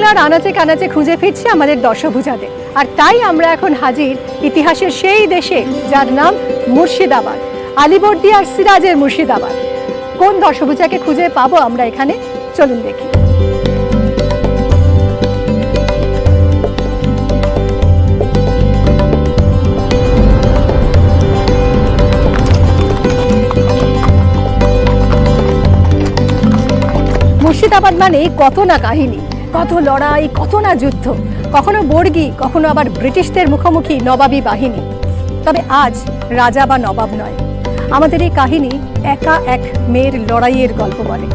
বাংলার আনাচে কানাচে খুঁজে ফিরছি আমাদের দশভুজাদের, আর তাই আমরা এখন হাজির ইতিহাসের সেই দেশে যার নাম মুর্শিদাবাদ, আলীবর্দী আর সিরাজের মুর্শিদাবাদ। কোন দশভুজাকে খুঁজে পাবো আমরা এখানে, চলুন দেখি। মুর্শিদাবাদ মানে কত না কাহিনী, কত লড়াই, কত না যুদ্ধ, কখনো বর্গী, কখনো আবার ব্রিটিশদের মুখোমুখি নবাবী বাহিনী। তবে আজ রাজা বা নবাব নয়, আমাদের এই কাহিনী একা এক মেয়ের লড়াইয়ের গল্প বলে,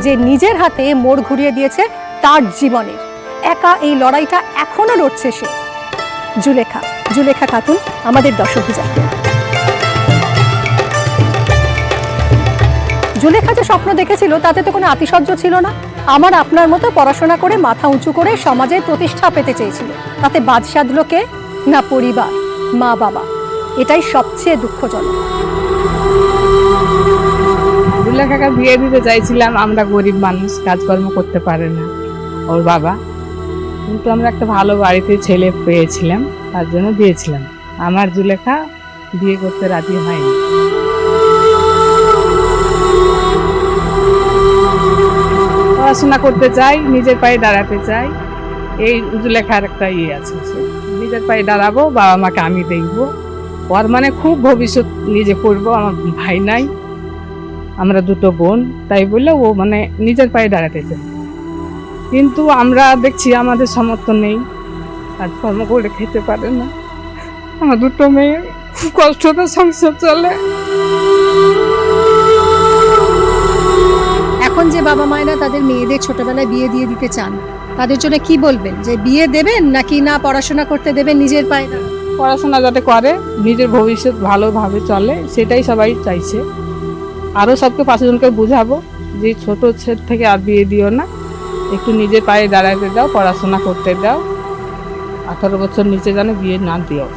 যে নিজের হাতে মোড় ঘুরিয়ে দিয়েছে তার জীবনের। একা এই লড়াইটা এখনো লড়ছে সে, জুলেখা। জুলেখা খাতুন আমাদের দশভুজা। জুলেখা যে স্বপ্ন দেখেছিল তাতে তো কোনো আতিশয্য ছিল না। আমার আপনার মতো পড়াশোনা করে মাথা উঁচু করে সমাজের প্রতিষ্ঠা পেতে চেয়েছিল। তাতে বাদ সাধলো কে? না পরিবার, মা বাবা। এটাই সবচেয়ে দুঃখজনক। জুলেখাকে বিয়ে দিতে চাইছিলাম, আমরা গরিব মানুষ, কাজকর্ম করতে পারে না ওর বাবা, কিন্তু আমরা একটা ভালো বাড়িতে ছেলে পেয়েছিলাম, তার জন্য দিয়েছিলাম। আমার জুলেখা বিয়ে করতে রাজি হয়নি। পড়াশোনা করতে চাই, নিজের পায়ে দাঁড়াতে চাই, এই জুলেখার একটা আছে, নিজের পায়ে দাঁড়াবো, বাবা মাকে আমি দেখবো, ওর মানে খুব ভবিষ্যৎ নিজে করবো। আমার ভাই নাই, আমরা দুটো বোন, তাই বললে ও মানে নিজের পায়ে দাঁড়াতে চাই। কিন্তু আমরা দেখছি আমাদের সমর্থন নেই, কাজকর্ম করে খেতে পারে না, আমার দুটো মেয়ে খুব কষ্টতে সংসার চলে। এখন যে বাবা মায়েরা তাদের মেয়েদের ছোটবেলায় বিয়ে দিয়ে দিতে চান, তাদের জন্য কি বলবেন? যে বিয়ে দেবেন নাকি না পড়াশোনা করতে দেবেন নিজের পায়ে? পড়াশোনা যাতে করে, নিজের ভবিষ্যৎ ভালোভাবে চলে, সেটাই সবাই চাইছে। আরও সবকে 5 জনকে বুঝাবো যে ছোট ছেলে থেকে আর বিয়ে দিও না, একটু নিজের পায়ে দাঁড়াতে দাও, পড়াশোনা করতে দাও, 18 বছর নিচে যেন বিয়ে না দিও।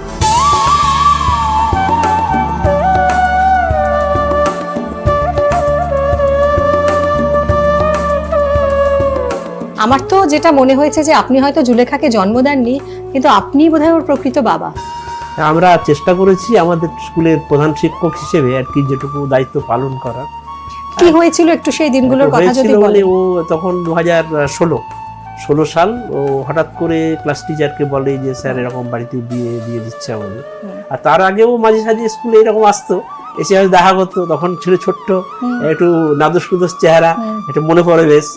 আমার তো যেটা মনে হয়েছে যে আপনি হয়তো জুলেখাকে জন্ম দেননি, কিন্তু আপনি বোধহয় ওর প্রকৃত বাবা। আমরা চেষ্টা করেছি আমাদের স্কুলের প্রধান শিক্ষক হিসেবে আর কি যেটুকু দায়িত্ব পালন করার। কি হয়েছিল একটু সেই দিনগুলোর কথা যদি বলেন। ও তখন 2016 সাল, ও হঠাৎ করে ক্লাস টিচারকে বলে যে স্যার এরকম বাড়িতে বিয়ে দিয়ে দিচ্ছে আমাদের। আর তার আগেও মাঝে সাঝে স্কুলে এরকম আসতো, এসে হয়তো দেখা করতো, তখন ছিল ছোট্ট, একটু নাদুস কুদুস চেহারা, একটু মনে পড়ে বেশ।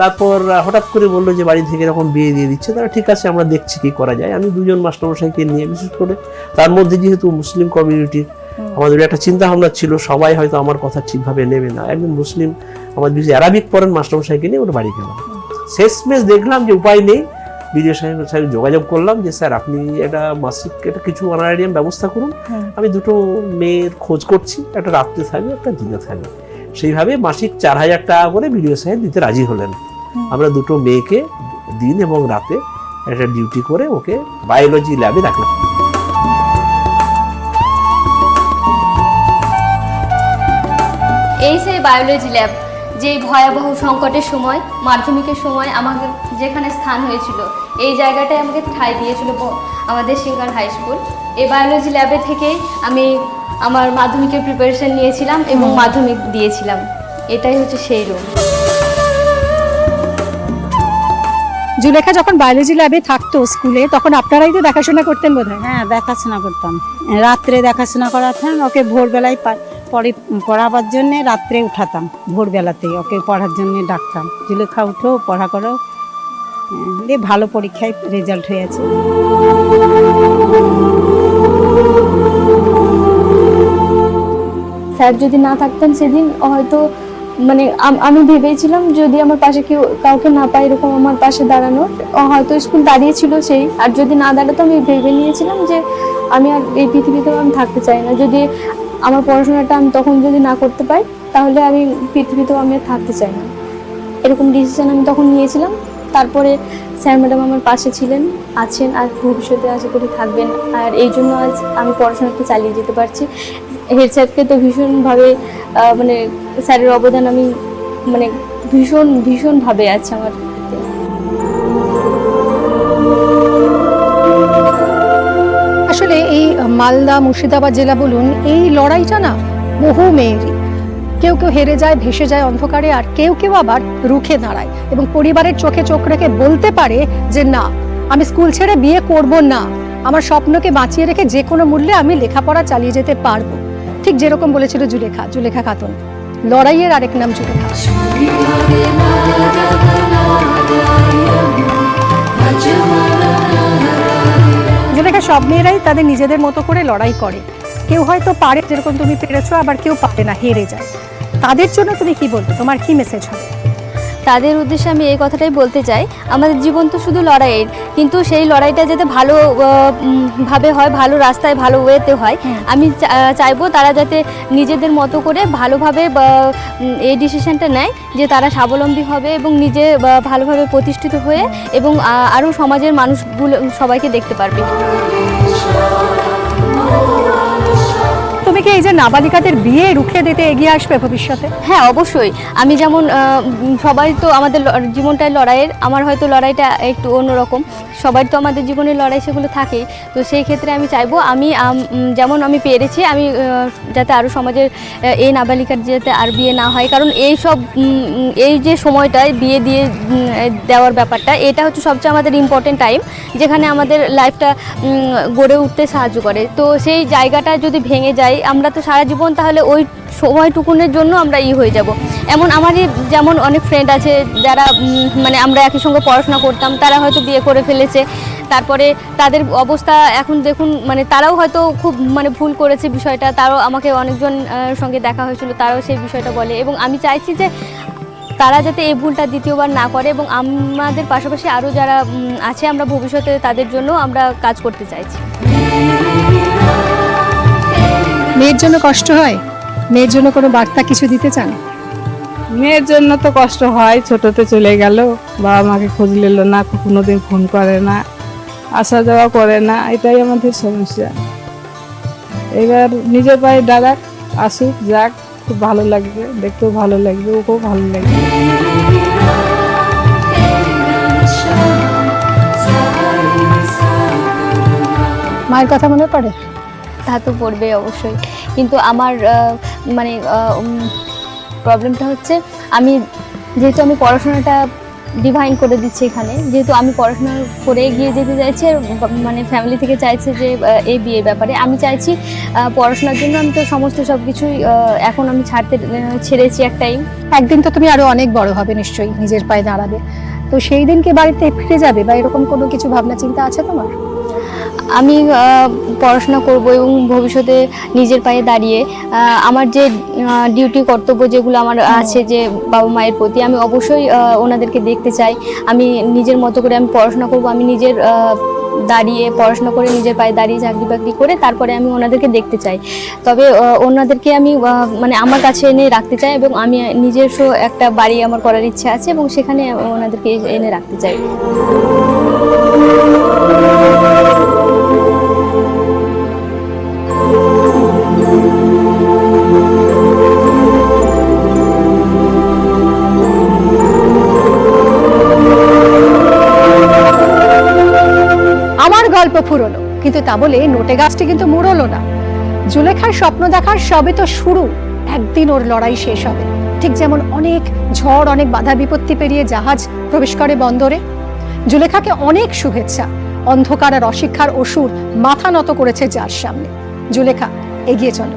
তারপর হঠাৎ করে বললো যে বাড়ি থেকে এরকম বিয়ে দিয়ে দিচ্ছে। তারা ঠিক আছে, আমরা দেখছি কি করা যায়। আমি 2 জন মাস্টারমশাইকে নিয়ে, বিশেষ করে তার মধ্যে যেহেতু মুসলিম কমিউনিটির, আমাদের একটা চিন্তা ভাবনা ছিল সবাই হয়তো আমার কথা ঠিকভাবে নেবে না, একজন মুসলিম আমাদের বিশেষ অ্যারাবিক পড়েন মাস্টারমশাইকে নিয়ে ওর বাড়ি গেলাম। শেষমেশ দেখলাম যে উপায় নেই, বিডিও সাহেবের সাথে যোগাযোগ করলাম যে স্যার আপনি একটা মাসিক একটা কিছু অনারিয়াম ব্যবস্থা করুন, আমি 2টো মেয়ের খোঁজ করছি, একটা রাত্রে থাকবে, একটা দিনে থাকবে। সেইভাবে মাসিক 4000 টাকা করে বিডিও সাহেব দিতে রাজি হলেন। আমরা 2টো মেয়েকে দিন এবং রাতে একটা ডিউটি করে ওকে বায়োলজি ল্যাবে রাখলাম। এই সেই বায়োলজি ল্যাব, যে ভয়াবহ সংকটের সময়, মাধ্যমিকের সময় আমাকে যেখানে স্থান হয়েছিল, এই জায়গাটায় আমাকে ঠাঁই দিয়েছিল আমাদের সিঙ্গার হাই স্কুল। এই বায়োলজি ল্যাবে থেকেই আমি আমার মাধ্যমিকের প্রিপারেশন নিয়েছিলাম এবং মাধ্যমিক দিয়েছিলাম। এটাই হচ্ছে সেই রুম। জুলেখা যখন বায়োলজি ল্যাবে থাকতো স্কুলে, তখন আপনারাই তো দেখাশোনা করতেন বোধহয়? হ্যাঁ, দেখাশোনা করতাম, রাত্রে দেখাশোনা করাতাম ওকে। ভোরবেলায় পড়াবার জন্যে রাত্রে উঠাতাম, ভোরবেলাতেই ওকে পড়ার জন্যে ডাকতাম, জুলেখা উঠো, পড়া করো। দিয়ে ভালো পরীক্ষায় রেজাল্ট হয়েছে। স্যার যদি না থাকতেন সেদিন, হয়তো মানে আমি ভেবেছিলাম যদি আমার পাশে কাউকে না পাই এরকম আমার পাশে দাঁড়ানো, হয়তো স্কুল দাঁড়িয়েছিল সেই। আর যদি না দাঁড়াতো আমি ভেবে নিয়েছিলাম যে আমি আর এই পৃথিবীতেও আমি থাকতে চাই না। যদি আমার পড়াশোনাটা আমি তখন যদি না করতে পাই, তাহলে আমি পৃথিবীতেও আমি থাকতে চাই না, এরকম ডিসিশন আমি তখন নিয়েছিলাম। তারপরে স্যার ম্যাডাম আমার পাশে ছিলেন, আছেন, আর ভবিষ্যতে আশা করি থাকবেন। আর এই জন্য আজ আমি পড়াশোনাটা চালিয়ে যেতে পারছি। হেড স্যারকে তো ভীষণভাবে মানে স্যারের অবদান আমি মানে ভীষণভাবে আছে আমার। এই মালদা মুর্শিদাবাদ জেলা বলুন, এই লড়াইটা না বহু মেয়েরই। কেউ কেউ হেরে যায়, ভেসে যায় অন্ধকারে, আর কেউ কেউ আবার রুখে দাঁড়ায় এবং পরিবারের চোখে চোখ রেখে বলতে পারে যে না, আমি স্কুল ছেড়ে বিয়ে করব না, আমার স্বপ্নকে বাঁচিয়ে রেখে যে কোনো মূল্যে আমি লেখাপড়া চালিয়ে যেতে পারবো। ঠিক যেরকম বলেছিল জুলেখা খাতুন। লড়াইয়ের আরেক নাম জুলেখা। জুলেখা, সব মেয়েরাই তাদের নিজেদের মতো করে লড়াই করে। কেউ হয়তো পারে, যেরকম তুমি পেরেছো, আবার কেউ পারে না, হেরে যায়। তাদের জন্য তুমি কি বলবে, তোমার কি মেসেজ হবে? তাদের উদ্দেশ্যে আমি এই কথাটাই বলতে চাই, আমাদের জীবন তো শুধু লড়াইয়ের, কিন্তু সেই লড়াইটা যাতে ভালো ভাবে হয়, ভালো রাস্তায়, ভালো ওয়েতে হয়। আমি চাইবো তারা যাতে নিজেদের মতো করে ভালোভাবে এই ডিসিশনটা নেয় যে তারা স্বাবলম্বী হবে এবং নিজে ভালোভাবে প্রতিষ্ঠিত হয়ে এবং আরও সমাজের মানুষগুলো সবাইকে দেখতে পারবে। তুমি কি এই যে নাবালিকাদের বিয়ে রুখে দিতে এগিয়ে আসবে ভবিষ্যতে? হ্যাঁ, অবশ্যই। আমি যেমন সবাই তো আমাদের জীবনটাই লড়াইয়ের, আমার হয়তো লড়াইটা একটু অন্যরকম, সবাই তো আমাদের জীবনের লড়াই সেগুলো থাকেই। তো সেই ক্ষেত্রে আমি চাইবো আমি যেমন আমি পেরেছি, আমি যাতে আরও সমাজের এই নাবালিকার যাতে আর বিয়ে না হয়, কারণ এই যে সময়টায় বিয়ে দিয়ে দেওয়ার ব্যাপারটা, এটা হচ্ছে সবচেয়ে আমাদের ইম্পর্টেন্ট টাইম, যেখানে আমাদের লাইফটা গড়ে উঠতে সাহায্য করে। তো সেই জায়গাটা যদি ভেঙে যায়, আমরা তো সারা জীবন তাহলে ওই সময়টুকুনের জন্য আমরা হয়ে যাব। এমন আমারই যেমন অনেক ফ্রেন্ড আছে যারা মানে আমরা একই সঙ্গে পড়াশোনা করতাম, তারা হয়তো বিয়ে করে ফেলেছে, তারপরে তাদের অবস্থা এখন দেখুন, মানে তারাও হয়তো খুব মানে ভুল করেছে বিষয়টা। তারাও আমাকে অনেকজন সঙ্গে দেখা হয়েছিল, তারাও সেই বিষয়টা বলে, এবং আমি চাইছি যে তারা যাতে এই ভুলটা দ্বিতীয়বার না করে, এবং আমাদের পাশাপাশি আরও যারা আছে আমরা ভবিষ্যতে তাদের জন্য আমরা কাজ করতে চাইছি। মেয়ের জন্য কষ্ট হয়, মেয়ের জন্য কোনো বার্তা কিছু দিতে চান? মেয়ের জন্য তো কষ্ট হয়, ছোটতে চলে গেল, বাবা মাকে খোঁজ নিল না, কোনোদিন ফোন করে না, আসা যাওয়া করে না, এটাই আমাদের সমস্যা। এবার নিজের পায়ে দাঁড়াক, আসুক, যাক, খুব ভালো লাগবে, দেখতেও ভালো লাগবে, ওকেও ভালো লাগবে। মায়ের কথা মনে পড়ে? তা তো পড়বে অবশ্যই, কিন্তু আমার মানে প্রবলেমটা হচ্ছে যেহেতু আমি পড়াশোনাটা ডিভাইন করে দিচ্ছি এখানে, যেহেতু আমি পড়াশোনা করে এগিয়ে যেতে চাইছি, মানে ফ্যামিলি থেকে চাইছে যে এই বিয়ের ব্যাপারে আমি চাইছি পড়াশোনার জন্য আমি তো সমস্ত সব কিছুই এখন আমি ছেড়েছি এক টাইম। একদিন তো তুমি আরো অনেক বড় হবে নিশ্চয়ই, নিজের পায়ে দাঁড়াবে, তো সেই দিনকে বাড়িতে ফিরে যাবে বা এরকম কোনো কিছু ভাবনা চিন্তা আছে তোমার? আমি পড়াশোনা করব এবং ভবিষ্যতে নিজের পায়ে দাঁড়িয়ে আমার যে ডিউটি কর্তব্য যেগুলো আমার আছে যে বাবা মায়ের প্রতি, আমি অবশ্যই ওনাদেরকে দেখতে চাই। আমি নিজের মতো করে আমি পড়াশোনা করব, আমি নিজের দাঁড়িয়ে পড়াশোনা করে নিজের পায়ে দাঁড়িয়ে চাকরি বাকরি করে তারপরে আমি ওনাদেরকে দেখতে চাই। তবে ওনাদেরকে আমি মানে আমার কাছে এনে রাখতে চাই, এবং আমি নিজস্ব একটা বাড়ি আমার করার ইচ্ছা আছে এবং সেখানে ওনাদেরকে এনে রাখতে চাই। আমার গল্প ফুরলো, কিন্তু তা বলে নোটে গাছটি কিন্তু মুড়লো না। জুলেখার স্বপ্ন দেখার সবে তো শুরু, একদিন ওর লড়াই শেষ হবে। ঠিক যেমন অনেক ঝড়, অনেক বাধা বিপত্তি পেরিয়ে জাহাজ প্রবেশ করে বন্দরে। জুলেখাকে অনেক শুভেচ্ছা। অন্ধকার আর অশিক্ষার অসুর মাথা নত করেছে যার সামনে। জুলেখা, এগিয়ে চলো।